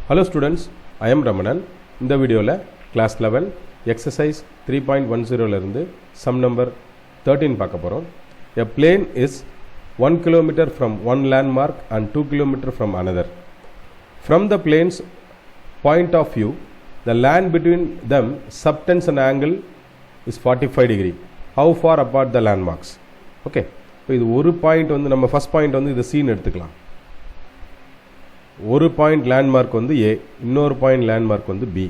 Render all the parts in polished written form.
Hello students, I am Ramanan. In the video class 11 exercise 3.10 இருந்து sum number 13 பார்க்க போறோம். A plane is 1 km from one landmark and 2 km from another. From the plane's point of view, the land between them subtends an angle is 45 degree. How far apart the landmarks? Okay. இப்போ இது ஒரு point வந்து நம்ம first point வந்து இது scene எடுத்துக்கலாம். ஒரு point landmark வந்து ஏ, இன்னொரு பாயிண்ட் லேண்ட்மார்க் வந்து பி.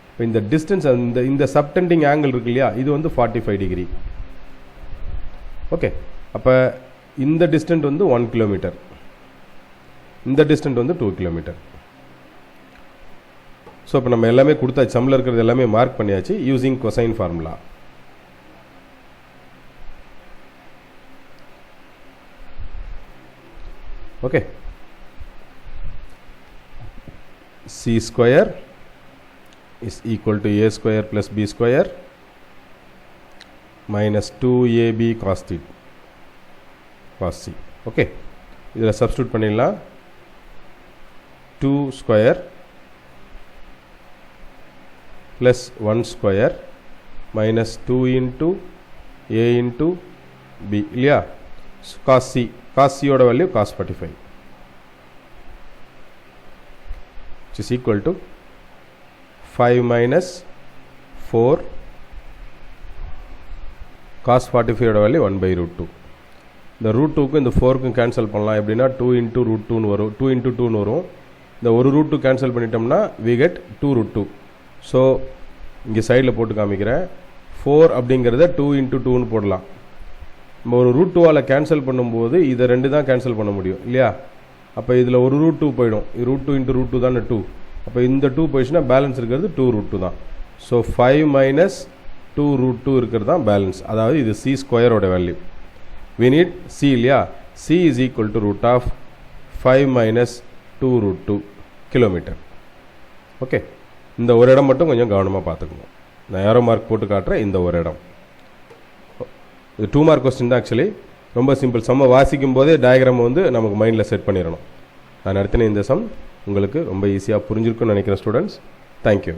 இப்போ இந்த டிஸ்டன்ஸ் இந்த சப்டெண்டிங் ஆங்கிள் இருக்கு இல்லையா, இது வந்து 45 டிகிரி. ஓகே, அப்போ இந்த டிஸ்டன்ஸ் வந்து 1 கிலோமீட்டர், இந்த டிஸ்டன்ஸ் வந்து 2 கிலோமீட்டர். ஸோ இப்போ நம்ம எல்லாமே கொடுத்தாச்சு, சம்மில் இருக்கிறது எல்லாமே மார்க் பண்ணியாச்சு using cosine formula. Okay, c square is equal to a square plus b square minus 2ab cos theta cos c. Okay, இதில் substitute பண்ணிடலாம். 2 square plus 1 square minus 2 into a into b இல்லையா, cos c. cos c ஓட value cos 45 which is equal to 5 minus 4 cos 45 ஓட value 1 by root 2. இந்த root 2க்கு இந்த 4க்கும் cancel பண்ணலாம். எப்படின்னா 2 into root 2 வரும், 2 into 2 வரும். இந்த ஒரு root 2 கேன்சல் பண்ணிட்டோம்னா we get 2 root 2. ஸோ இங்கே சைடில் போட்டு காமிக்கிறேன். 4 அப்படிங்கிறத 2 into 2ன்னு போடலாம். நம்ம ஒரு ரூட் 2ஆல் கேன்சல் பண்ணும்போது இதை ரெண்டு தான் கேன்சல் பண்ண முடியும் இல்லையா. அப்போ இதில் ஒரு ரூட் 2 போயிடும். ரூட் 2 இன்ட்டு ரூட் 2 தானே 2. அப்போ இந்த 2 போயிடுச்சுன்னா பேலன்ஸ் இருக்கிறது 2 root 2 தான். ஸோ 5 minus 2 root 2 இருக்கிறது தான் பேலன்ஸ். அதாவது இது சி ஸ்கொயரோட வேல்யூ. we need c இல்லையா. c is equal to root of 5 minus 2 root 2 kilometre. Okay, இந்த ஒரு இடம் மட்டும் கொஞ்சம் கவனமாக பார்த்துக்கணும். நான் ஏரோ மார்க் போட்டு காட்டுறேன். இந்த ஒரு இடம் இது 2 மார்க் கொஸ்டின் தான். ஆக்சுவலி ரொம்ப சிம்பிள். சம்மை வாசிக்கும் போதே டயக்ராம் வந்து நமக்கு மைண்டில் செட் பண்ணிடணும். நான் நடத்தின இந்த சம் உங்களுக்கு ரொம்ப ஈஸியாக புரிஞ்சிருக்குன்னு நினைக்கிறேன் ஸ்டூடெண்ட்ஸ். தேங்க்யூ.